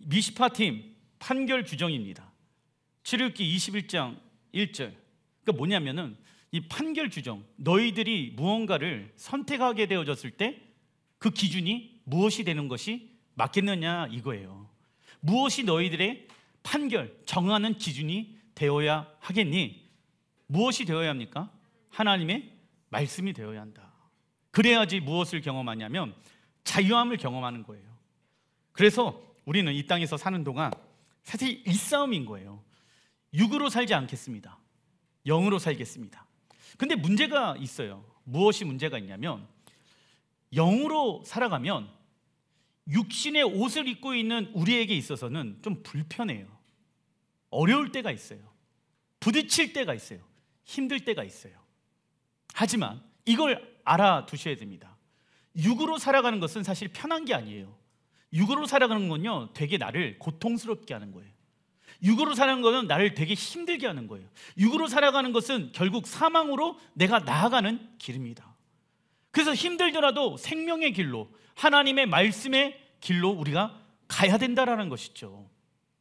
미시파팀 판결 규정입니다. 출애굽기 21장 1절. 그러니까 뭐냐면은 이 판결 규정, 너희들이 무언가를 선택하게 되어졌을 때 그 기준이 무엇이 되는 것이 맞겠느냐 이거예요. 무엇이 너희들의 판결, 정하는 기준이 되어야 하겠니? 무엇이 되어야 합니까? 하나님의 말씀이 되어야 한다. 그래야지 무엇을 경험하냐면 자유함을 경험하는 거예요. 그래서 우리는 이 땅에서 사는 동안 사실 이 싸움인 거예요. 육으로 살지 않겠습니다. 영으로 살겠습니다. 근데 문제가 있어요. 무엇이 문제가 있냐면 영으로 살아가면 육신의 옷을 입고 있는 우리에게 있어서는 좀 불편해요. 어려울 때가 있어요. 부딪힐 때가 있어요. 힘들 때가 있어요. 하지만 이걸 알아두셔야 됩니다. 육으로 살아가는 것은 사실 편한 게 아니에요. 육으로 살아가는 건요, 되게 나를 고통스럽게 하는 거예요. 육으로 살아가는 것은 나를 되게 힘들게 하는 거예요. 육으로 살아가는 것은 결국 사망으로 내가 나아가는 길입니다. 그래서 힘들더라도 생명의 길로, 하나님의 말씀의 길로 우리가 가야 된다라는 것이죠.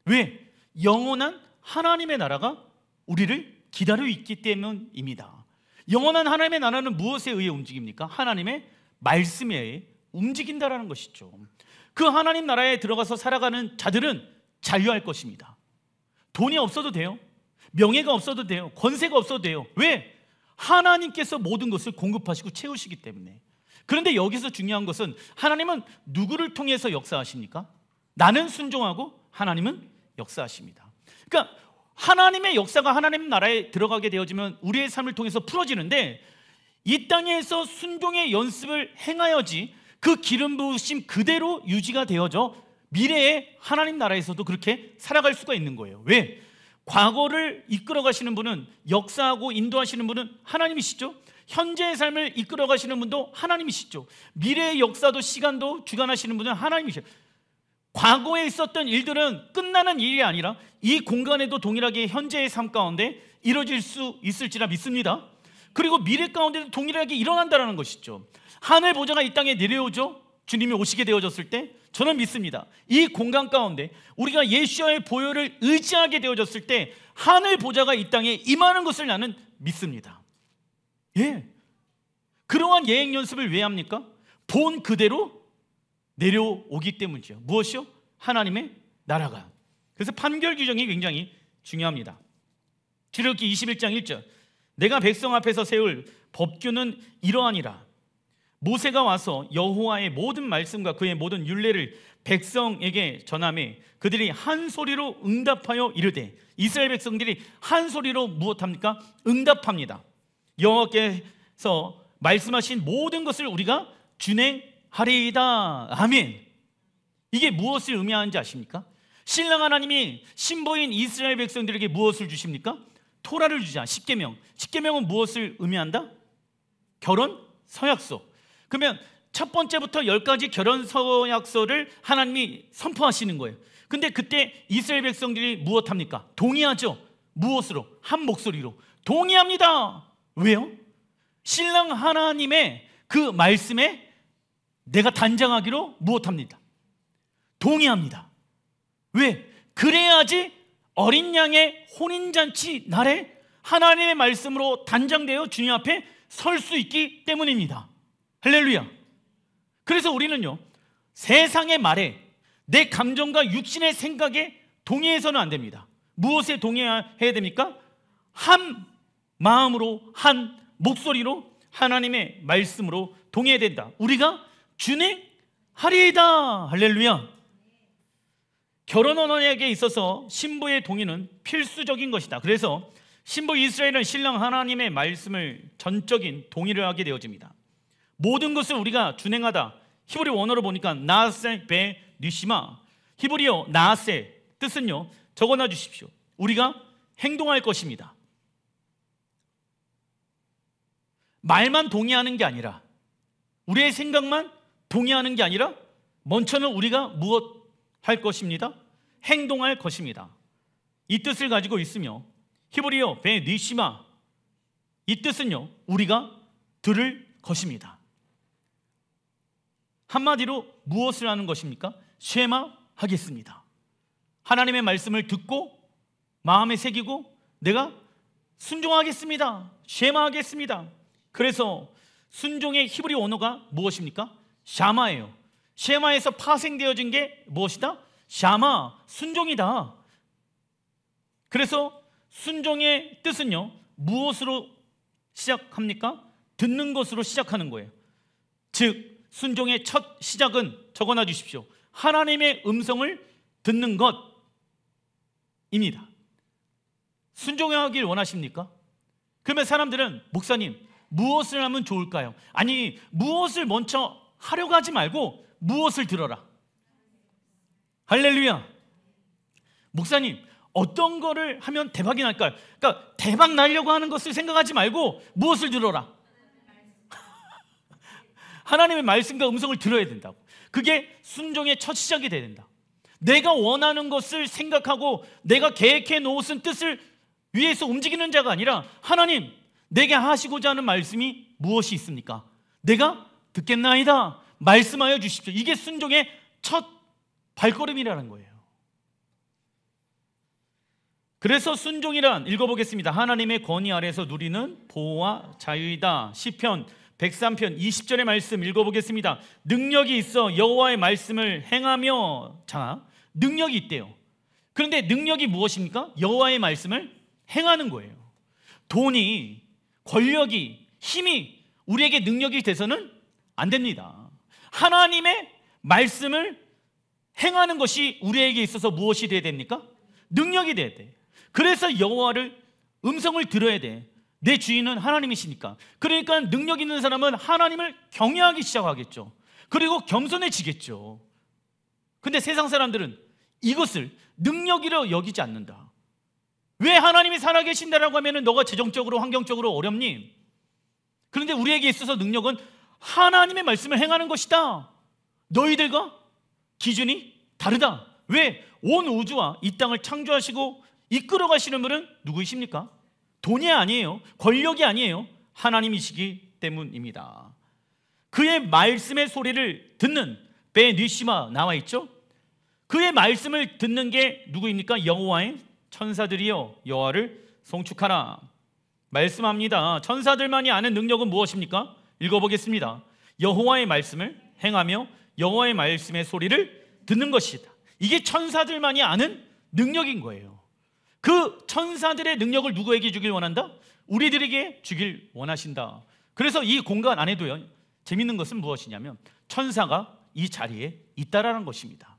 왜? 영원한 하나님의 나라가 우리를 기다리고 있기 때문입니다. 영원한 하나님의 나라는 무엇에 의해 움직입니까? 하나님의 말씀에 의해 움직인다라는 것이죠. 그 하나님 나라에 들어가서 살아가는 자들은 자유할 것입니다. 돈이 없어도 돼요. 명예가 없어도 돼요. 권세가 없어도 돼요. 왜? 하나님께서 모든 것을 공급하시고 채우시기 때문에. 그런데 여기서 중요한 것은 하나님은 누구를 통해서 역사하십니까? 나는 순종하고 하나님은 역사하십니다. 그러니까 하나님의 역사가 하나님 나라에 들어가게 되어지면 우리의 삶을 통해서 풀어지는데, 이 땅에서 순종의 연습을 행하여지 그 기름 부으심 그대로 유지가 되어져 미래의 하나님 나라에서도 그렇게 살아갈 수가 있는 거예요. 왜? 과거를 이끌어 가시는 분은, 역사하고 인도하시는 분은 하나님이시죠. 현재의 삶을 이끌어 가시는 분도 하나님이시죠. 미래의 역사도 시간도 주관하시는 분은 하나님이시죠. 과거에 있었던 일들은 끝나는 일이 아니라 이 공간에도 동일하게 현재의 삶 가운데 이루어질 수 있을지라 믿습니다. 그리고 미래 가운데도 동일하게 일어난다는 것이죠. 하늘 보좌가 이 땅에 내려오죠. 주님이 오시게 되어졌을 때 저는 믿습니다. 이 공간 가운데 우리가 예수와의 보혈을 의지하게 되어졌을 때 하늘 보좌가 이 땅에 임하는 것을 나는 믿습니다. 예, 그러한 예행 연습을 왜 합니까? 본 그대로 내려오기 때문이죠. 무엇이요? 하나님의 나라가. 그래서 판결 규정이 굉장히 중요합니다. 출애굽기 21장 1절. 내가 백성 앞에서 세울 법규는 이러하니라. 모세가 와서 여호와의 모든 말씀과 그의 모든 율례를 백성에게 전하매 그들이 한 소리로 응답하여 이르되. 이스라엘 백성들이 한 소리로 무엇합니까? 응답합니다. 여호와께서 말씀하신 모든 것을 우리가 준행하리이다. 아멘. 이게 무엇을 의미하는지 아십니까? 신랑 하나님이 신부인 이스라엘 백성들에게 무엇을 주십니까? 토라를 주자. 십계명. 십계명은 무엇을 의미한다? 결혼 서약서. 그러면 첫 번째부터 10가지 결혼 서약서를 하나님이 선포하시는 거예요. 근데 그때 이스라엘 백성들이 무엇합니까? 동의하죠. 무엇으로? 한 목소리로 동의합니다. 왜요? 신랑 하나님의 그 말씀에 내가 단장하기로 무엇합니다? 동의합니다. 왜? 그래야지 어린 양의 혼인잔치 날에 하나님의 말씀으로 단장되어 주님 앞에 설 수 있기 때문입니다. 할렐루야. 그래서 우리는요, 세상의 말에 내 감정과 육신의 생각에 동의해서는 안 됩니다. 무엇에 동의해야 됩니까? 한 마음으로, 한 목소리로 하나님의 말씀으로 동의해야 된다. 우리가 준행하리이다. 할렐루야. 결혼 언어에게 있어서 신부의 동의는 필수적인 것이다. 그래서 신부 이스라엘은 신랑 하나님의 말씀을 전적인 동의를 하게 되어집니다. 모든 것을 우리가 준행하다. 히브리 원어로 보니까 나세 베 니시마. 히브리어 나세 뜻은요, 적어놔 주십시오. 우리가 행동할 것입니다. 말만 동의하는 게 아니라, 우리의 생각만 동의하는 게 아니라 먼저는 우리가 무엇 할 것입니다? 행동할 것입니다. 이 뜻을 가지고 있으며, 히브리어 베 니시마, 이 뜻은요, 우리가 들을 것입니다. 한마디로 무엇을 하는 것입니까? 쉐마 하겠습니다. 하나님의 말씀을 듣고 마음에 새기고 내가 순종하겠습니다, 쉐마하겠습니다. 그래서 순종의 히브리 언어가 무엇입니까? 샤마예요. 쉐마에서 파생되어진 게 무엇이다? 샤마, 순종이다. 그래서 순종의 뜻은요, 무엇으로 시작합니까? 듣는 것으로 시작하는 거예요. 즉 순종의 첫 시작은 적어놔 주십시오. 하나님의 음성을 듣는 것입니다. 순종하길 원하십니까? 그러면 사람들은 목사님 무엇을 하면 좋을까요? 아니, 무엇을 먼저 하려고 하지 말고 무엇을 들어라. 할렐루야. 목사님 어떤 거를 하면 대박이 날까요? 그러니까 대박 나려고 하는 것을 생각하지 말고 무엇을 들어라? 하나님의 말씀과 음성을 들어야 된다고. 그게 순종의 첫 시작이 돼야 된다. 내가 원하는 것을 생각하고 내가 계획해 놓은 뜻을 위해서 움직이는 자가 아니라 하나님 내게 하시고자 하는 말씀이 무엇이 있습니까? 내가 듣겠나이다, 말씀하여 주십시오. 이게 순종의 첫 발걸음이라는 거예요. 그래서 순종이란, 읽어보겠습니다. 하나님의 권위 아래서 누리는 보호와 자유이다. 시편 103편 20절의 말씀 읽어보겠습니다. 능력이 있어 여호와의 말씀을 행하며. 자, 능력이 있대요. 그런데 능력이 무엇입니까? 여호와의 말씀을 행하는 거예요. 돈이, 권력이, 힘이 우리에게 능력이 돼서는 안 됩니다. 하나님의 말씀을 행하는 것이 우리에게 있어서 무엇이 돼야 됩니까? 능력이 돼야 돼. 그래서 여호와를 음성을 들어야 돼. 내 주인은 하나님이시니까. 그러니까 능력 있는 사람은 하나님을 경외하기 시작하겠죠. 그리고 겸손해지겠죠. 근데 세상 사람들은 이것을 능력이라 여기지 않는다. 왜 하나님이 살아계신다라고 하면 너가 재정적으로 환경적으로 어렵니? 그런데 우리에게 있어서 능력은 하나님의 말씀을 행하는 것이다. 너희들과 기준이 다르다. 왜? 온 우주와 이 땅을 창조하시고 이끌어 가시는 분은 누구이십니까? 돈이 아니에요. 권력이 아니에요. 하나님이시기 때문입니다. 그의 말씀의 소리를 듣는 베니시마 나와 있죠. 그의 말씀을 듣는 게 누구입니까? 여호와의 천사들이여 여호와를 송축하라. 말씀합니다. 천사들만이 아는 능력은 무엇입니까? 읽어보겠습니다. 여호와의 말씀을 행하며 여호와의 말씀의 소리를 듣는 것이다. 이게 천사들만이 아는 능력인 거예요. 그 천사들의 능력을 누구에게 주길 원한다? 우리들에게 주길 원하신다. 그래서 이 공간 안에도요, 재밌는 것은 무엇이냐면 천사가 이 자리에 있다라는 것입니다.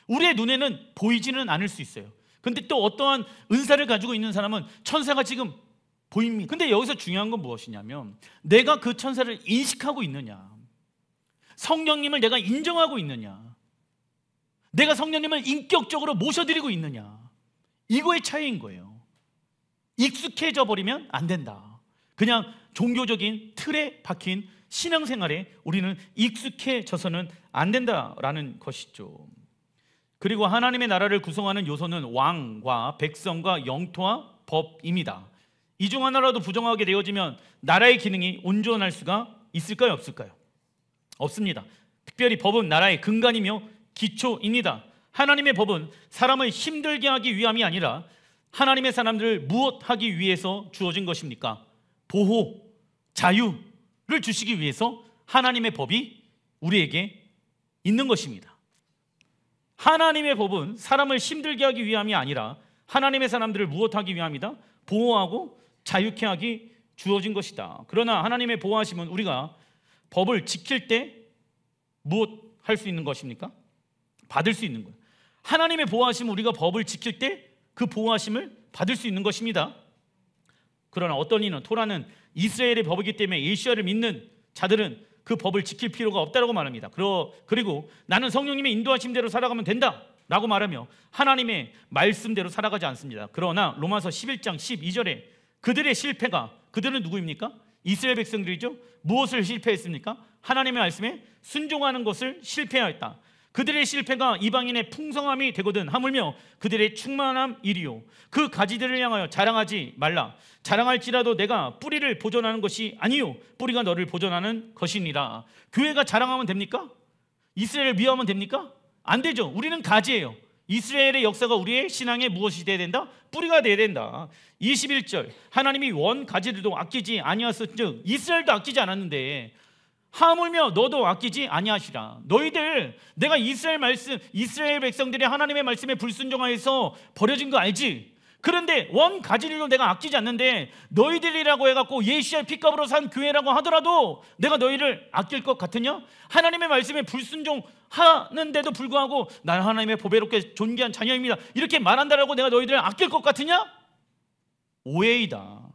우리의 눈에는 보이지는 않을 수 있어요. 근데 또 어떠한 은사를 가지고 있는 사람은 천사가 지금 보입니다. 근데 여기서 중요한 건 무엇이냐면 내가 그 천사를 인식하고 있느냐, 성령님을 내가 인정하고 있느냐, 내가 성령님을 인격적으로 모셔드리고 있느냐, 이거의 차이인 거예요. 익숙해져 버리면 안 된다. 그냥 종교적인 틀에 박힌 신앙생활에 우리는 익숙해져서는 안 된다라는 것이죠. 그리고 하나님의 나라를 구성하는 요소는 왕과 백성과 영토와 법입니다. 이 중 하나라도 부정하게 되어지면 나라의 기능이 온전할 수가 있을까요? 없을까요? 없습니다. 특별히 법은 나라의 근간이며 기초입니다. 하나님의 법은 사람을 힘들게 하기 위함이 아니라 하나님의 사람들을 무엇하기 위해서 주어진 것입니까? 보호, 자유를 주시기 위해서 하나님의 법이 우리에게 있는 것입니다. 하나님의 법은 사람을 힘들게 하기 위함이 아니라 하나님의 사람들을 무엇하기 위함이다? 보호하고 자유케 하기 주어진 것이다. 그러나 하나님의 보호하심은 우리가 법을 지킬 때 무엇 할 수 있는 것입니까? 받을 수 있는 거예요. 하나님의 보호하심은 우리가 법을 지킬 때 그 보호하심을 받을 수 있는 것입니다. 그러나 어떤 이는 토라는 이스라엘의 법이기 때문에 예수야를 믿는 자들은 그 법을 지킬 필요가 없다고 말합니다. 그리고 나는 성령님의 인도하심대로 살아가면 된다 라고 말하며 하나님의 말씀대로 살아가지 않습니다. 그러나 로마서 11장 12절에 그들의 실패가, 그들은 누구입니까? 이스라엘 백성들이죠. 무엇을 실패했습니까? 하나님의 말씀에 순종하는 것을 실패하였다. 그들의 실패가 이방인의 풍성함이 되거든 하물며 그들의 충만함이리요. 그 가지들을 향하여 자랑하지 말라. 자랑할지라도 내가 뿌리를 보존하는 것이 아니요 뿌리가 너를 보존하는 것이니라. 교회가 자랑하면 됩니까? 이스라엘을 미워하면 됩니까? 안 되죠. 우리는 가지예요. 이스라엘의 역사가 우리의 신앙에 무엇이 돼야 된다? 뿌리가 돼야 된다. 21절, 하나님이 원 가지들도 아끼지 아니하였은즉, 이스라엘도 아끼지 않았는데 하물며 너도 아끼지 아니하시라. 너희들, 내가 이스라엘 백성들이 하나님의 말씀에 불순종하여서 버려진 거 알지? 그런데 원 가지들도 내가 아끼지 않는데 너희들이라고 해갖고 예수의 피값으로 산 교회라고 하더라도 내가 너희를 아낄 것 같으냐? 하나님의 말씀에 불순종하는데도 불구하고 난 하나님의 보배롭게 존귀한 자녀입니다, 이렇게 말한다라고 내가 너희들을 아낄 것 같으냐? 오해이다.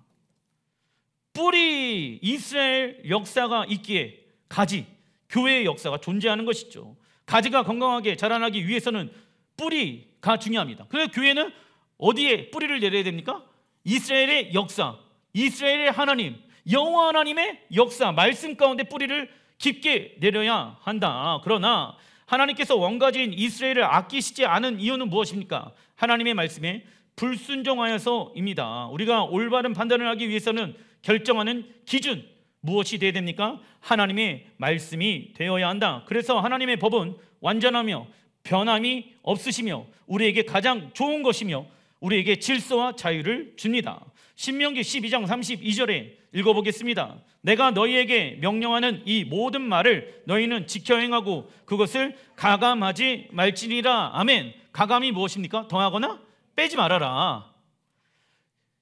뿌리 이스라엘 역사가 있기에 가지, 교회의 역사가 존재하는 것이죠. 가지가 건강하게 자라나기 위해서는 뿌리가 중요합니다. 그래서 교회는 어디에 뿌리를 내려야 됩니까? 이스라엘의 역사, 이스라엘의 하나님, 여호와 하나님의 역사, 말씀 가운데 뿌리를 깊게 내려야 한다. 그러나 하나님께서 원가지인 이스라엘을 아끼시지 않은 이유는 무엇입니까? 하나님의 말씀에 불순종하여서입니다. 우리가 올바른 판단을 하기 위해서는 결정하는 기준, 무엇이 되어야 됩니까? 하나님의 말씀이 되어야 한다. 그래서 하나님의 법은 완전하며 변함이 없으시며 우리에게 가장 좋은 것이며 우리에게 질서와 자유를 줍니다. 신명기 12장 32절에 읽어보겠습니다. 내가 너희에게 명령하는 이 모든 말을 너희는 지켜 행하고 그것을 가감하지 말지니라. 아멘. 가감이 무엇입니까? 더하거나 빼지 말아라.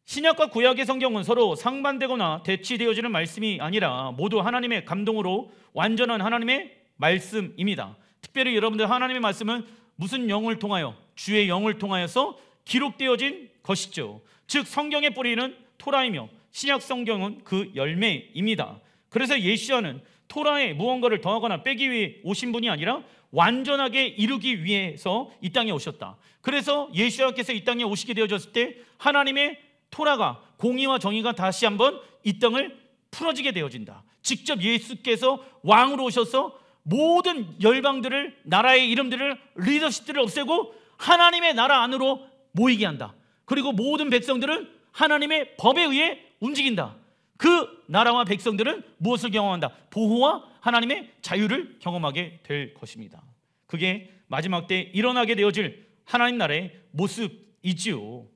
신약과 구약의 성경은 서로 상반되거나 대치되어지는 말씀이 아니라 모두 하나님의 감동으로 완전한 하나님의 말씀입니다. 특별히 여러분들, 하나님의 말씀은 무슨 영을 통하여? 주의 영을 통하여서 기록되어진 것이죠. 즉 성경의 뿌리는 토라이며 신약 성경은 그 열매입니다. 그래서 예수와는 토라에 무언가를 더하거나 빼기 위해 오신 분이 아니라 완전하게 이루기 위해서 이 땅에 오셨다. 그래서 예수와께서 이 땅에 오시게 되어졌을 때 하나님의 토라가, 공의와 정의가 다시 한번 이 땅을 풀어지게 되어진다. 직접 예수께서 왕으로 오셔서 모든 열방들을, 나라의 이름들을, 리더십들을 없애고 하나님의 나라 안으로 모이게 한다. 그리고 모든 백성들은 하나님의 법에 의해 움직인다. 그 나라와 백성들은 무엇을 경험한다? 보호와 하나님의 자유를 경험하게 될 것입니다. 그게 마지막 때 일어나게 되어질 하나님 나라의 모습이지요.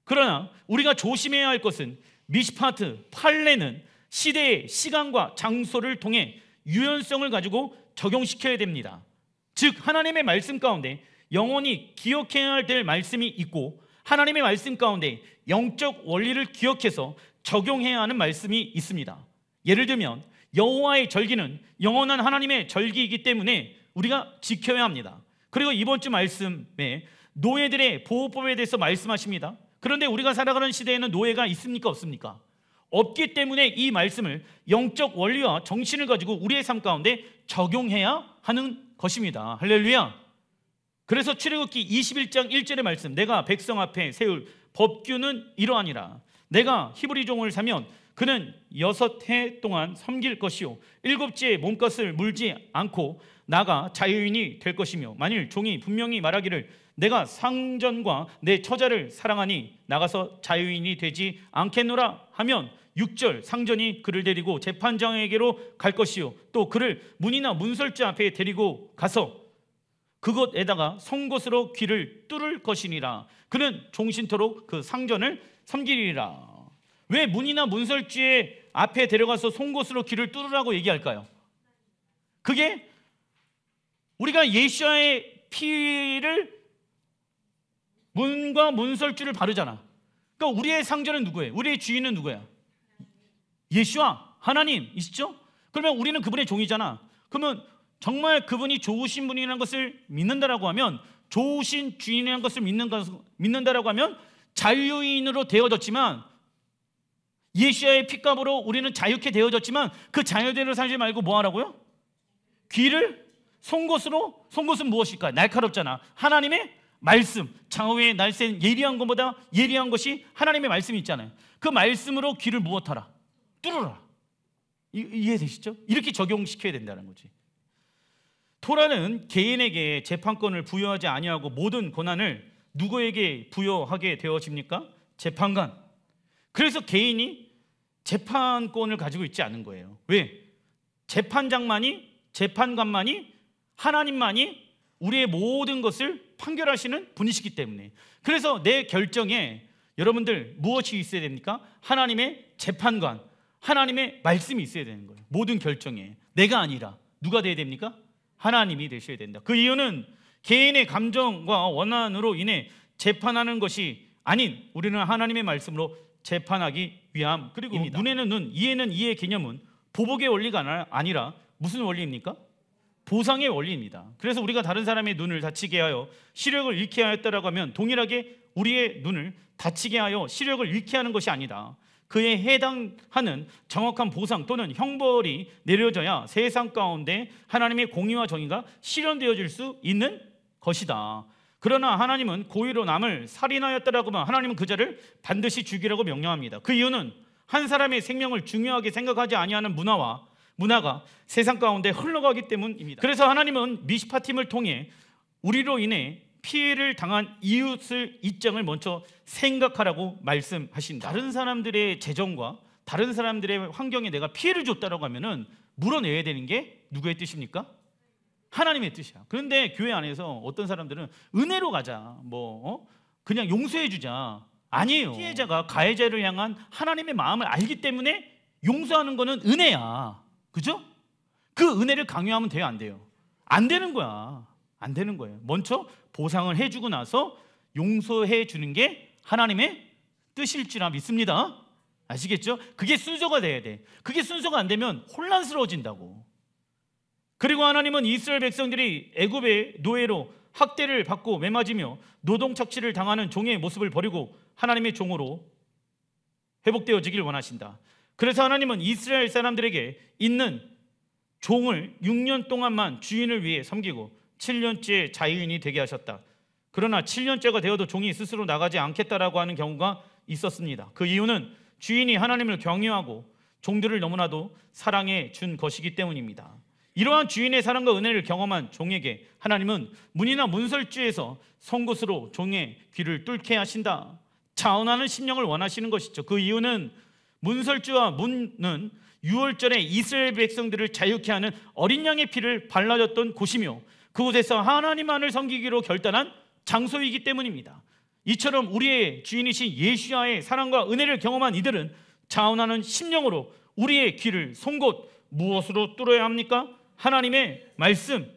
그러나 우리가 조심해야 할 것은 미시파트, 판례는 시대의 시간과 장소를 통해 유연성을 가지고 적용시켜야 됩니다. 즉 하나님의 말씀 가운데 영원히 기억해야 될 말씀이 있고 하나님의 말씀 가운데 영적 원리를 기억해서 적용해야 하는 말씀이 있습니다. 예를 들면 여호와의 절기는 영원한 하나님의 절기이기 때문에 우리가 지켜야 합니다. 그리고 이번 주 말씀에 노예들의 보호법에 대해서 말씀하십니다. 그런데 우리가 살아가는 시대에는 노예가 있습니까? 없습니까? 없기 때문에 이 말씀을 영적 원리와 정신을 가지고 우리의 삶 가운데 적용해야 하는 것입니다. 할렐루야. 그래서 출애굽기 21장 1절의 말씀, 내가 백성 앞에 세울 법규는 이러하니라. 내가 히브리 종을 사면 그는 6해 동안 섬길 것이요 7지에 몸값을 물지 않고 나가 자유인이 될 것이며 만일 종이 분명히 말하기를 내가 상전과 내 처자를 사랑하니 나가서 자유인이 되지 않겠노라 하면 6절, 상전이 그를 데리고 재판장에게로 갈 것이요 또 그를 문이나 문설주 앞에 데리고 가서 그곳에다가 송곳으로 귀를 뚫을 것이니라. 그는 종신토록 그 상전을 섬기리라. 왜 문이나 문설주의 앞에 데려가서 송곳으로 귀를 뚫으라고 얘기할까요? 그게 우리가 예수와의 피를, 문과 문설주를 바르잖아. 그러니까 우리의 상전은 누구예요? 우리의 주인은 누구야? 예수와 하나님이시죠? 그러면 우리는 그분의 종이잖아. 그러면 정말 그분이 좋으신 분이라는 것을 믿는다라고 하면, 좋으신 주인이라는 것을 믿는다라고 하면 자유인으로 되어졌지만, 예수의 피값으로 우리는 자유케 되어졌지만 그 자유대로 살지 말고 뭐 하라고요? 귀를 송곳으로, 송곳은 무엇일까? 날카롭잖아. 하나님의 말씀, 장어의 날쌘 예리한 것보다 예리한 것이 하나님의 말씀이 있잖아요. 그 말씀으로 귀를 무엇하라? 뚫어라. 이해되시죠? 이렇게 적용시켜야 된다는 거지. 토라는 개인에게 재판권을 부여하지 아니하고 모든 권한을 누구에게 부여하게 되어집니까? 재판관. 그래서 개인이 재판권을 가지고 있지 않은 거예요. 왜? 재판관만이 하나님만이 우리의 모든 것을 판결하시는 분이시기 때문에, 그래서 내 결정에 여러분들 무엇이 있어야 됩니까? 하나님의 재판관, 하나님의 말씀이 있어야 되는 거예요. 모든 결정에 내가 아니라 누가 돼야 됩니까? 하나님이 되셔야 된다. 그 이유는 개인의 감정과 원한으로 인해 재판하는 것이 아닌 우리는 하나님의 말씀으로 재판하기 위함. 그리고 눈에는 눈, 이에는 이의 개념은 보복의 원리가 아니라 무슨 원리입니까? 보상의 원리입니다. 그래서 우리가 다른 사람의 눈을 다치게 하여 시력을 잃게 하였다라고 하면 동일하게 우리의 눈을 다치게 하여 시력을 잃게 하는 것이 아니다. 그에 해당하는 정확한 보상 또는 형벌이 내려져야 세상 가운데 하나님의 공의와 정의가 실현되어질 수 있는 것이다. 그러나 하나님은 고의로 남을 살인하였다라고 하면 하나님은 그 자를 반드시 죽이라고 명령합니다. 그 이유는 한 사람의 생명을 중요하게 생각하지 아니하는 문화가 세상 가운데 흘러가기 때문입니다. 그래서 하나님은 미시파팀을 통해 우리로 인해 피해를 당한 이웃의 입장을 먼저 생각하라고 말씀하신다. 다른 사람들의 재정과 다른 사람들의 환경에 내가 피해를 줬다라고 하면은 물어내야 되는 게 누구의 뜻입니까? 하나님의 뜻이야. 그런데 교회 안에서 어떤 사람들은 은혜로 가자, 그냥 용서해 주자. 아니에요. 피해자가 가해자를 향한 하나님의 마음을 알기 때문에 용서하는 거는 은혜야. 그죠? 그 은혜를 강요하면 돼요, 안 돼요? 안 되는 거야. 안 되는 거예요. 먼저 보상을 해주고 나서 용서해 주는 게 하나님의 뜻일 줄 믿습니다. 아시겠죠? 그게 순서가 돼야 돼. 그게 순서가 안 되면 혼란스러워진다고. 그리고 하나님은 이스라엘 백성들이 애굽의 노예로 학대를 받고 매맞으며 노동 착취를 당하는 종의 모습을 버리고 하나님의 종으로 회복되어지길 원하신다. 그래서 하나님은 이스라엘 사람들에게 있는 종을 6년 동안만 주인을 위해 섬기고 7년째 자유인이 되게 하셨다. 그러나 7년째가 되어도 종이 스스로 나가지 않겠다라고 하는 경우가 있었습니다. 그 이유는 주인이 하나님을 경외하고 종들을 너무나도 사랑해 준 것이기 때문입니다. 이러한 주인의 사랑과 은혜를 경험한 종에게 하나님은 문이나 문설주에서 송곳으로 종의 귀를 뚫게 하신다. 자원하는 심령을 원하시는 것이죠. 그 이유는 문설주와 문은 유월절에 이스라엘 백성들을 자유케 하는 어린 양의 피를 발라줬던 곳이며 그곳에서 하나님만을 섬기기로 결단한 장소이기 때문입니다. 이처럼 우리의 주인이신 예수와의 사랑과 은혜를 경험한 이들은 자원하는 심령으로 우리의 귀를 송곳 무엇으로 뚫어야 합니까? 하나님의 말씀.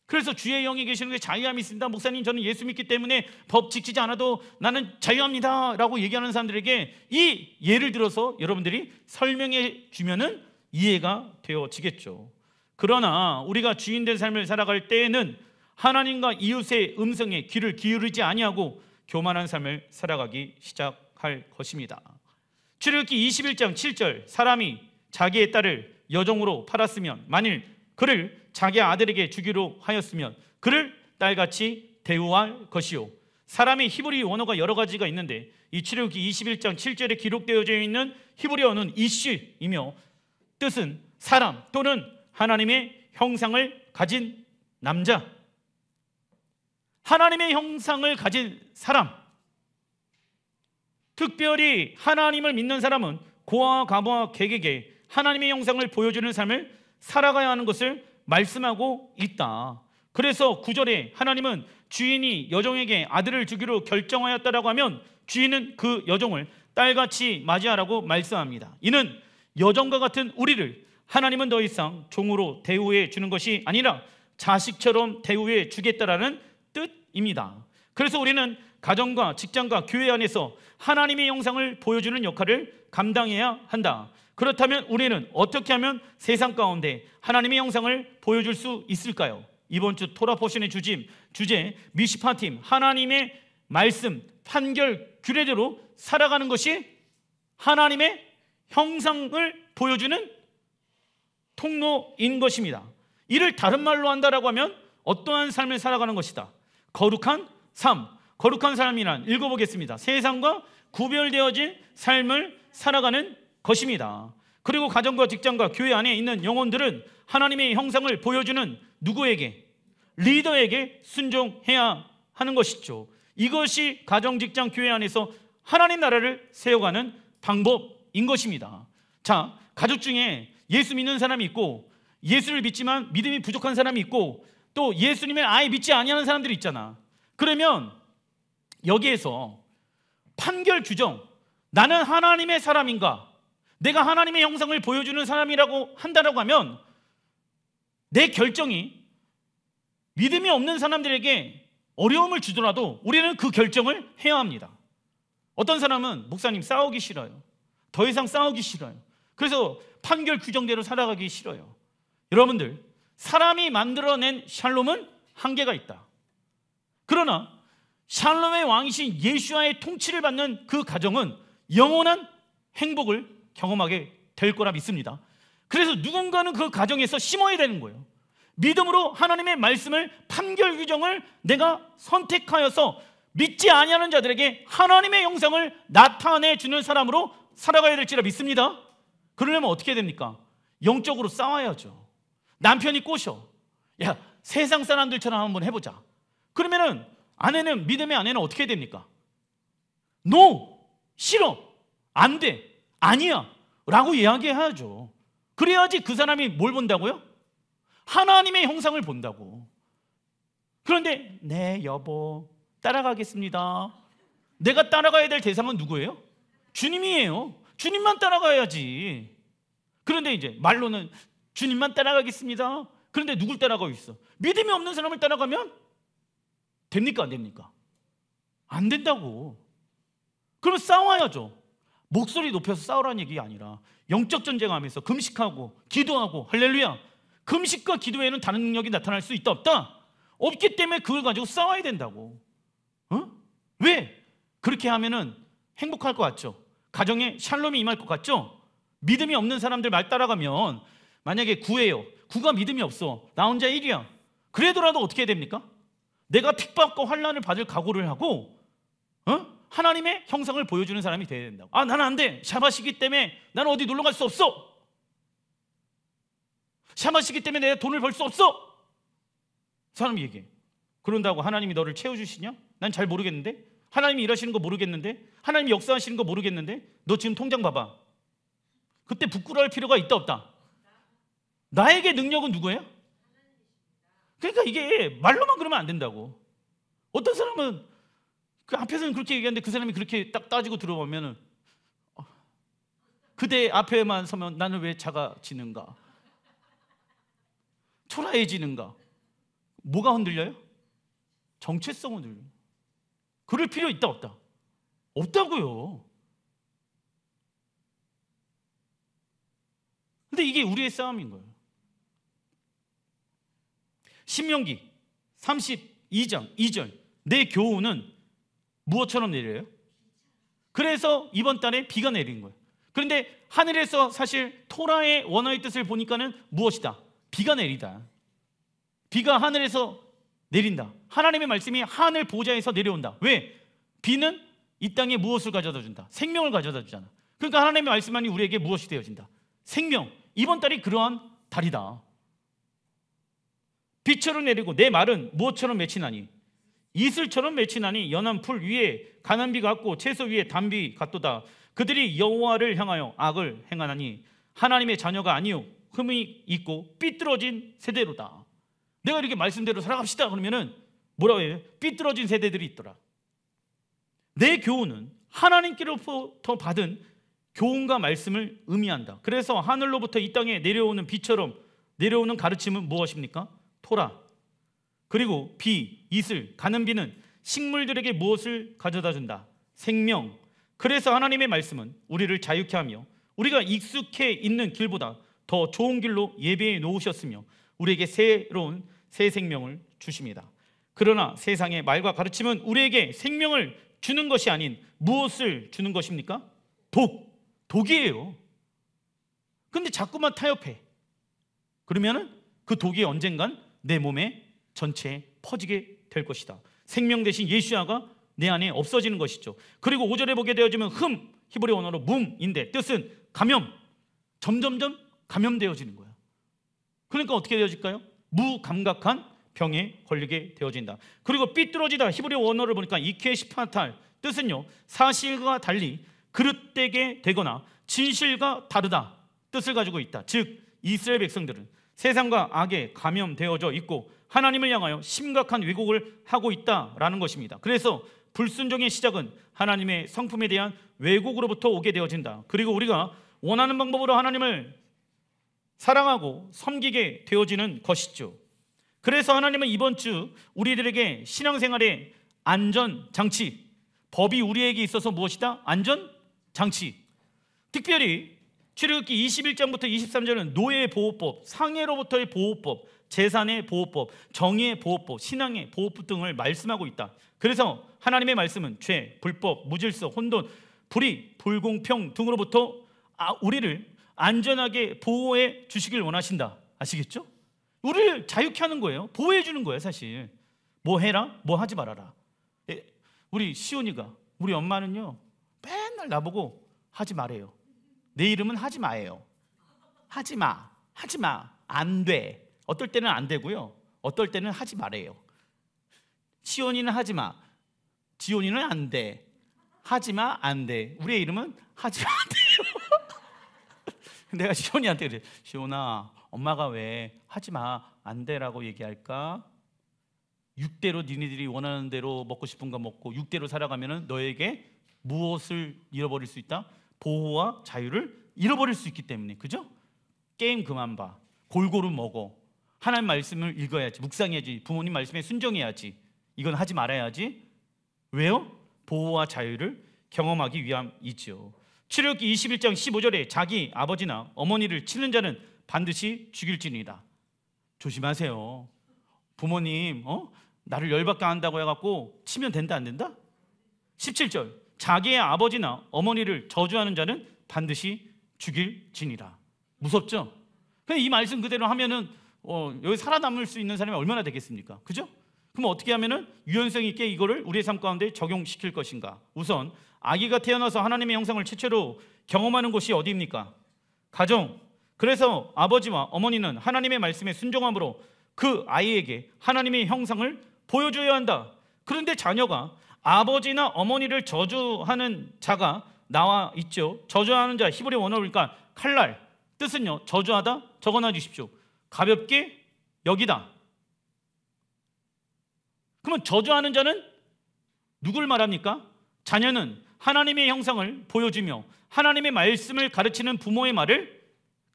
그래서 주의 영이 계시는 게 자유함이 있습니다. 목사님, 저는 예수 믿기 때문에 법 지키지 않아도 나는 자유합니다 라고 얘기하는 사람들에게 이 예를 들어서 여러분들이 설명해 주면은 이해가 되어지겠죠. 그러나 우리가 주인된 삶을 살아갈 때에는 하나님과 이웃의 음성에 귀를 기울이지 아니하고 교만한 삶을 살아가기 시작할 것입니다. 출애굽기 21장 7절, 사람이 자기의 딸을 여종으로 팔았으면 만일 그를 자기 아들에게 주기로 하였으면 그를 딸같이 대우할 것이요. 사람의 히브리 원어가 여러 가지가 있는데 이 출애굽기 21장 7절에 기록되어져 있는 히브리어는 이쉬이며 뜻은 사람 또는 하나님의 형상을 가진 남자, 하나님의 형상을 가진 사람. 특별히 하나님을 믿는 사람은 고아와 가부와 객에게 하나님의 형상을 보여주는 삶을 살아가야 하는 것을 말씀하고 있다. 그래서 9절에 하나님은 주인이 여종에게 아들을 주기로 결정하였다라고 하면 주인은 그 여종을 딸같이 맞이하라고 말씀합니다. 이는 여종과 같은 우리를 하나님은 더 이상 종으로 대우해 주는 것이 아니라 자식처럼 대우해 주겠다라는 뜻입니다. 그래서 우리는 가정과 직장과 교회 안에서 하나님의 형상을 보여주는 역할을 감당해야 한다. 그렇다면 우리는 어떻게 하면 세상 가운데 하나님의 형상을 보여줄 수 있을까요? 이번 주 토라 포션의 주제 미시파팀, 하나님의 말씀, 판결, 규례대로 살아가는 것이 하나님의 형상을 보여주는 통로인 것입니다. 이를 다른 말로 한다라고 하면 어떠한 삶을 살아가는 것이다. 거룩한 삶, 거룩한 삶이란 읽어보겠습니다. 세상과 구별되어진 삶을 살아가는 것입니다. 그리고 가정과 직장과 교회 안에 있는 영혼들은 하나님의 형상을 보여주는 누구에게? 리더에게 순종해야 하는 것이죠. 이것이 가정, 직장, 교회 안에서 하나님 나라를 세워가는 방법인 것입니다. 자, 가족 중에 예수 믿는 사람이 있고 예수를 믿지만 믿음이 부족한 사람이 있고 또 예수님을 아예 믿지 아니하는 사람들이 있잖아. 그러면 여기에서 판결 규정, 나는 하나님의 사람인가, 내가 하나님의 형상을 보여주는 사람이라고 한다라고 하면 내 결정이 믿음이 없는 사람들에게 어려움을 주더라도 우리는 그 결정을 해야 합니다. 어떤 사람은 목사님 싸우기 싫어요. 더 이상 싸우기 싫어요. 그래서 판결 규정대로 살아가기 싫어요. 여러분들, 사람이 만들어낸 샬롬은 한계가 있다. 그러나 샬롬의 왕이신 예수와의 통치를 받는 그 가정은 영원한 행복을 경험하게 될 거라 믿습니다. 그래서 누군가는 그 가정에서 심어야 되는 거예요. 믿음으로 하나님의 말씀을, 판결 규정을 내가 선택하여서 믿지 아니하는 자들에게 하나님의 형상을 나타내 주는 사람으로 살아가야 될지라 믿습니다. 그러려면 어떻게 됩니까? 영적으로 싸워야죠. 남편이 꼬셔. 야, 세상 사람들처럼 한번 해보자. 그러면은 아내는, 믿음의 아내는 어떻게 됩니까? No, 싫어, 안 돼, 아니야 라고 이야기해야죠. 그래야지 그 사람이 뭘 본다고요? 하나님의 형상을 본다고. 그런데 네 여보 따라가겠습니다. 내가 따라가야 될 대상은 누구예요? 주님이에요. 주님만 따라가야지. 그런데 이제 말로는 주님만 따라가겠습니다. 그런데 누굴 따라가고 있어? 믿음이 없는 사람을 따라가면 됩니까? 안 됩니까? 안 된다고. 그럼 싸워야죠. 목소리 높여서 싸우라는 얘기가 아니라 영적 전쟁하면서 금식하고 기도하고, 할렐루야, 금식과 기도에는 다른 능력이 나타날 수 있다 없다? 없기 때문에 그걸 가지고 싸워야 된다고. 왜? 그렇게 하면은 행복할 것 같죠? 가정에 샬롬이 임할 것 같죠? 믿음이 없는 사람들 말 따라가면, 만약에 9예요. 9가 믿음이 없어. 나 혼자 1이야. 그래도라도 어떻게 해야 됩니까? 내가 핍박과 환난을 받을 각오를 하고 하나님의 형상을 보여주는 사람이 돼야 된다고. 아, 나는 안 돼. 샤바시기 때문에 나는 어디 놀러 갈 수 없어. 샤바시기 때문에 내가 돈을 벌 수 없어. 사람이 얘기해. 그런다고 하나님이 너를 채워주시냐? 난 잘 모르겠는데. 하나님이 일하시는 거 모르겠는데. 하나님이 역사하시는 거 모르겠는데. 너 지금 통장 봐봐. 그때 부끄러워할 필요가 있다 없다? 나에게 능력은 누구예요? 그러니까 이게 말로만 그러면 안 된다고. 어떤 사람은 그 앞에서는 그렇게 얘기하는데 그 사람이 그렇게 딱 따지고 들어보면은 그대 앞에만 서면 나는 왜 작아지는가? 초라해지는가? 뭐가 흔들려요? 정체성은 흔들려요. 그럴 필요 있다 없다? 없다고요. 근데 이게 우리의 싸움인 거예요. 신명기 32장 2절, 내 교훈은 무엇처럼 내려요? 그래서 이번 달에 비가 내린 거예요. 그런데 하늘에서 사실 토라의 원어의 뜻을 보니까는 무엇이다? 비가 내리다. 비가 하늘에서 내린다. 하나님의 말씀이 하늘 보좌에서 내려온다. 왜? 비는 이 땅에 무엇을 가져다 준다? 생명을 가져다 주잖아. 그러니까 하나님의 말씀만이 우리에게 무엇이 되어진다? 생명. 이번 달이 그러한 달이다. 비처럼 내리고 내 말은 무엇처럼 맺히나니? 이슬처럼 맺히나니 연한 풀 위에 가난비 같고 채소 위에 단비 같도다. 그들이 여호와를 향하여 악을 행하나니 하나님의 자녀가 아니요 흠이 있고 삐뚤어진 세대로다. 내가 이렇게 말씀대로 살아갑시다 그러면은 뭐라고 해요? 삐뚤어진 세대들이 있더라. 내 교훈은 하나님께로부터 받은 교훈과 말씀을 의미한다. 그래서 하늘로부터 이 땅에 내려오는 비처럼 내려오는 가르침은 무엇입니까? 토라. 그리고 비, 이슬, 가는 비는 식물들에게 무엇을 가져다 준다? 생명. 그래서 하나님의 말씀은 우리를 자유케 하며 우리가 익숙해 있는 길보다 더 좋은 길로 예배해 놓으셨으며 우리에게 새로운 새 생명을 주십니다. 그러나 세상의 말과 가르침은 우리에게 생명을 주는 것이 아닌 무엇을 주는 것입니까? 독이에요. 근데 자꾸만 타협해. 그러면은 그 독이 언젠간 내 몸에 전체에 퍼지게 될 것이다. 생명 대신 예수야가 내 안에 없어지는 것이죠. 그리고 5절에 보게 되어지면 흠, 히브리 언어로 뭉인데 뜻은 감염. 점점점 감염되어지는 거야. 그러니까 어떻게 되어질까요? 무감각한 병에 걸리게 되어진다. 그리고 삐뚤어지다, 히브리 언어를 보니까 이케시파탈, 뜻은요 사실과 달리 그릇되게 되거나 진실과 다르다 뜻을 가지고 있다. 즉 이스라엘 백성들은 세상과 악에 감염되어져 있고 하나님을 향하여 심각한 왜곡을 하고 있다라는 것입니다. 그래서 불순종의 시작은 하나님의 성품에 대한 왜곡으로부터 오게 되어진다. 그리고 우리가 원하는 방법으로 하나님을 사랑하고 섬기게 되어지는 것이죠. 그래서 하나님은 이번 주 우리들에게 신앙생활의 안전장치, 법이 우리에게 있어서 무엇이다? 안전장치. 특별히 출애굽기 21장부터 23절은 노예보호법, 상해로부터의 보호법, 재산의 보호법, 정의의 보호법, 신앙의 보호법 등을 말씀하고 있다. 그래서 하나님의 말씀은 죄, 불법, 무질서, 혼돈, 불의, 불공평 등으로부터 우리를 안전하게 보호해 주시길 원하신다. 아시겠죠? 우리를 자유케 하는 거예요. 보호해 주는 거예요. 사실 뭐 해라, 뭐 하지 말아라. 우리 시온이가, 우리 엄마는요 맨날 나보고 하지 말아요. 내 이름은 하지 마예요. 하지 마, 하지 마, 안 돼. 어떨 때는 안 되고요, 어떨 때는 하지 말아요. 시온이는 하지 마, 지온이는 안 돼. 하지 마, 안 돼. 우리의 이름은 하지 마, 안 돼요. 내가 시온이한테 그래, 시온아, 엄마가 왜 하지 마, 안 돼라고 얘기할까? 육대로 니네들이 원하는 대로 먹고 싶은 거 먹고 육대로 살아가면은 너에게 무엇을 잃어버릴 수 있다? 보호와 자유를 잃어버릴 수 있기 때문에. 그죠? 게임 그만 봐, 골고루 먹어, 하나님 말씀을 읽어야지, 묵상해야지, 부모님 말씀에 순종해야지. 이건 하지 말아야지. 왜요? 보호와 자유를 경험하기 위함이죠. 출애굽기 21장 15절에 자기 아버지나 어머니를 치는 자는 반드시 죽일지니라. 조심하세요. 부모님 나를 열받게 한다고 해갖고 치면 된다, 안 된다? 17절 자기의 아버지나 어머니를 저주하는 자는 반드시 죽일지니라. 무섭죠? 이 말씀 그대로 하면은 여기 살아남을 수 있는 사람이 얼마나 되겠습니까? 그죠? 그럼 어떻게 하면은 유연성 있게 이거를 우리의 삶 가운데 적용시킬 것인가? 우선 아기가 태어나서 하나님의 형상을 최초로 경험하는 곳이 어디입니까? 가정. 그래서 아버지와 어머니는 하나님의 말씀에 순종함으로 그 아이에게 하나님의 형상을 보여줘야 한다. 그런데 자녀가 아버지나 어머니를 저주하는 자가 나와 있죠. 저주하는 자, 히브리 원어로 보니까 칼날, 뜻은요 저주하다, 적어놔 주십시오. 가볍게 여기다. 그러면 저주하는 자는 누굴 말합니까? 자녀는 하나님의 형상을 보여주며 하나님의 말씀을 가르치는 부모의 말을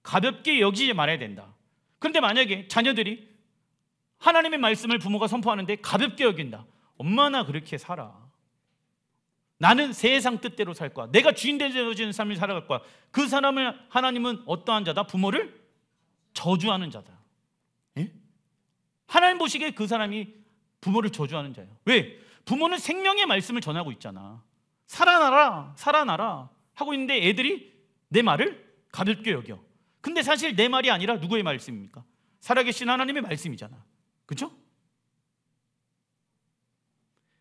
가볍게 여기지 말아야 된다. 그런데 만약에 자녀들이 하나님의 말씀을 부모가 선포하는데 가볍게 여긴다. 엄마나 그렇게 살아. 나는 세상 뜻대로 살 거야. 내가 주인 되어지는 삶을 살아갈 거야. 그 사람을 하나님은 어떠한 자다? 부모를 저주하는 자다. 예? 하나님 보시기에 그 사람이 부모를 저주하는 자예요. 왜? 부모는 생명의 말씀을 전하고 있잖아. 살아나라, 살아나라 하고 있는데 애들이 내 말을 가볍게 여겨. 근데 사실 내 말이 아니라 누구의 말씀입니까? 살아계신 하나님의 말씀이잖아. 그렇죠?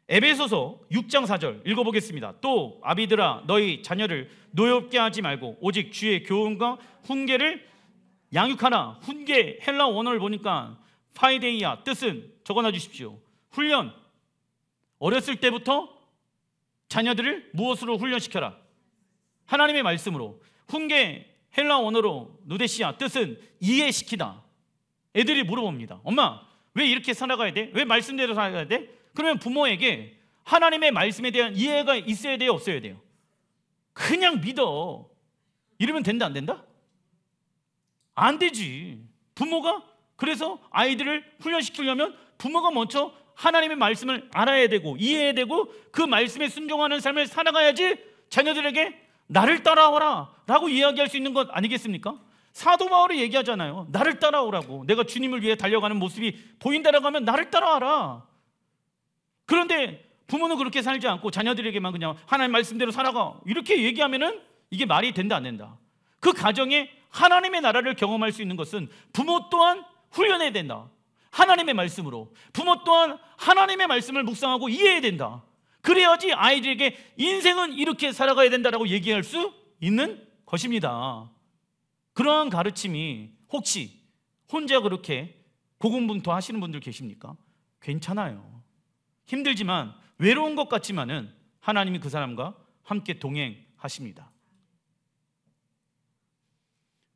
에베소서 6장 4절 읽어보겠습니다. 또 아비들아 너희 자녀를 노엽게 하지 말고 오직 주의 교훈과 훈계를 양육하라. 훈계 헬라 원어를 보니까 파이데이아, 뜻은 적어놔 주십시오. 훈련. 어렸을 때부터 자녀들을 무엇으로 훈련시켜라? 하나님의 말씀으로. 훈계 헬라 원어로 누데시아, 뜻은 이해시키다. 애들이 물어봅니다. 엄마 왜 이렇게 살아가야 돼? 왜 말씀대로 살아가야 돼? 그러면 부모에게 하나님의 말씀에 대한 이해가 있어야 돼요, 없어야 돼요? 그냥 믿어 이러면 된다, 안 된다? 안 되지. 부모가 그래서 아이들을 훈련시키려면 부모가 먼저 하나님의 말씀을 알아야 되고 이해해야 되고 그 말씀에 순종하는 삶을 살아가야지 자녀들에게 나를 따라와라 라고 이야기할 수 있는 것 아니겠습니까? 사도 바울이 얘기하잖아요. 나를 따라오라고. 내가 주님을 위해 달려가는 모습이 보인다라고 하면 나를 따라와라. 그런데 부모는 그렇게 살지 않고 자녀들에게만 그냥 하나님 말씀대로 살아가 이렇게 얘기하면은 이게 말이 된다, 안 된다? 그 가정에 하나님의 나라를 경험할 수 있는 것은 부모 또한 훈련해야 된다. 하나님의 말씀으로. 부모 또한 하나님의 말씀을 묵상하고 이해해야 된다. 그래야지 아이들에게 인생은 이렇게 살아가야 된다라고 얘기할 수 있는 것입니다. 그러한 가르침이 혹시 혼자 그렇게 고군분투 하시는 분들 계십니까? 괜찮아요. 힘들지만 외로운 것 같지만은 하나님이 그 사람과 함께 동행하십니다.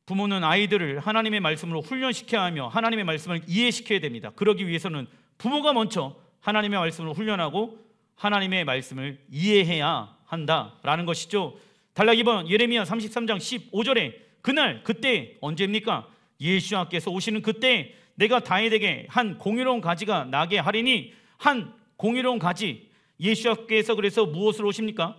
부모는 아이들을 하나님의 말씀으로 훈련시켜야 하며 하나님의 말씀을 이해시켜야 됩니다. 그러기 위해서는 부모가 먼저 하나님의 말씀을 훈련하고 하나님의 말씀을 이해해야 한다라는 것이죠. 단락 2번 예레미야 33장 15절에 그날 그때 언제입니까? 예수와께서 오시는 그때 내가 다윗에게 한 공의로운 가지가 나게 하리니. 한 공의로운 가지, 예수와께서 그래서 무엇으로 오십니까?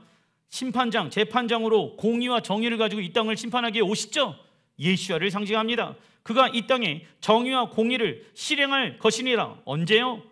심판장, 재판장으로 공의와 정의를 가지고 이 땅을 심판하기에 오시죠. 예수와를 상징합니다. 그가 이 땅에 정의와 공의를 실행할 것이니라. 언제요?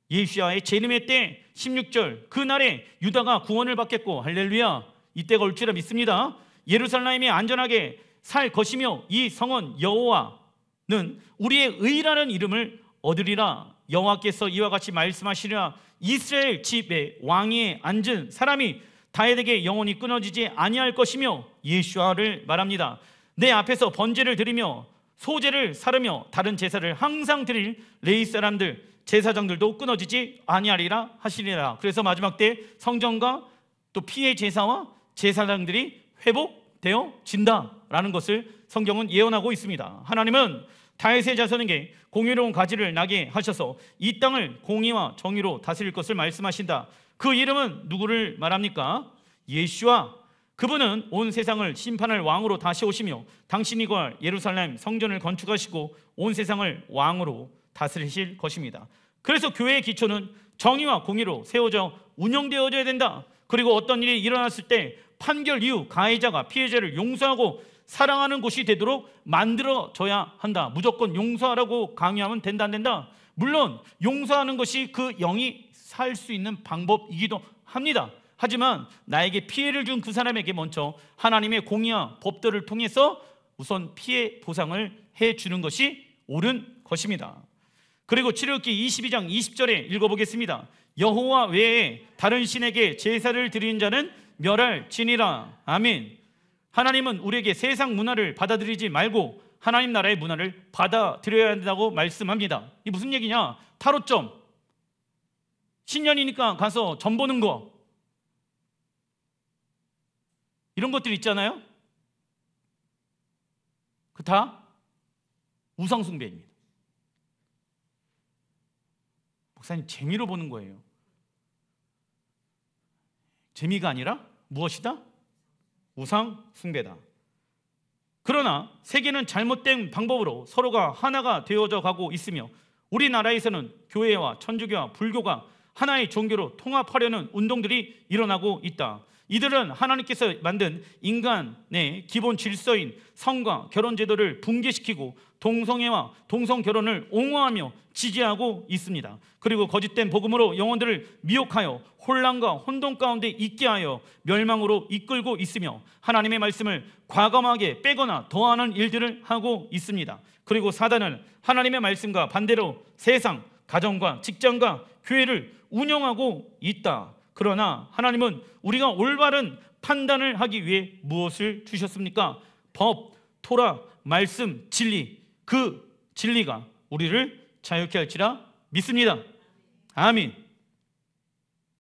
예수와의 재림의 때 16절 그날에 유다가 구원을 받겠고 할렐루야, 이때가 올 줄라 믿습니다. 예루살렘이 안전하게 살 것이며 이 성은 여호와는 우리의 의라는 이름을 얻으리라. 여호와께서 이와 같이 말씀하시리라. 이스라엘 집에 왕위에 앉은 사람이 다윗에게 영원히 끊어지지 아니할 것이며 예수와를 말합니다. 내 앞에서 번제를 드리며 소제를 사르며 다른 제사를 항상 드릴 레위 사람들 제사장들도 끊어지지 아니하리라 하시리라. 그래서 마지막 때 성전과 또 피의 제사와 제사장들이 회복되어진다라는 것을 성경은 예언하고 있습니다. 하나님은 다윗의 자손에게 공의로운 가지를 나게 하셔서 이 땅을 공의와 정의로 다스릴 것을 말씀하신다. 그 이름은 누구를 말합니까? 예수와. 그분은 온 세상을 심판할 왕으로 다시 오시며 당신이 거할 예루살렘 성전을 건축하시고 온 세상을 왕으로 다스리실 것입니다. 그래서 교회의 기초는 정의와 공의로 세워져 운영되어져야 된다. 그리고 어떤 일이 일어났을 때 판결 이후 가해자가 피해자를 용서하고 사랑하는 곳이 되도록 만들어져야 한다. 무조건 용서하라고 강요하면 된다 안 된다? 물론 용서하는 것이 그 영이 살 수 있는 방법이기도 합니다. 하지만 나에게 피해를 준 그 사람에게 먼저 하나님의 공의와 법들을 통해서 우선 피해 보상을 해주는 것이 옳은 것입니다. 그리고 출애굽기 22장 20절에 읽어보겠습니다. 여호와 외에 다른 신에게 제사를 드리는 자는 멸할지니라. 아멘. 하나님은 우리에게 세상 문화를 받아들이지 말고 하나님 나라의 문화를 받아들여야 한다고 말씀합니다. 이게 무슨 얘기냐? 타로점, 신년이니까 가서 점 보는 거, 이런 것들 있잖아요. 그 다 우상숭배입니다. 목사님 재미로 보는 거예요. 재미가 아니라 무엇이다? 우상숭배다. 그러나 세계는 잘못된 방법으로 서로가 하나가 되어져 가고 있으며 우리나라에서는 교회와 천주교와 불교가 하나의 종교로 통합하려는 운동들이 일어나고 있다. 이들은 하나님께서 만든 인간의 기본 질서인 성과 결혼 제도를 붕괴시키고 동성애와 동성결혼을 옹호하며 지지하고 있습니다. 그리고 거짓된 복음으로 영혼들을 미혹하여 혼란과 혼돈 가운데 있게 하여 멸망으로 이끌고 있으며 하나님의 말씀을 과감하게 빼거나 더하는 일들을 하고 있습니다. 그리고 사단은 하나님의 말씀과 반대로 세상, 가정과 직장과 교회를 운영하고 있다. 그러나 하나님은 우리가 올바른 판단을 하기 위해 무엇을 주셨습니까? 법, 토라, 말씀, 진리. 그 진리가 우리를 자유케 할지라 믿습니다. 아멘.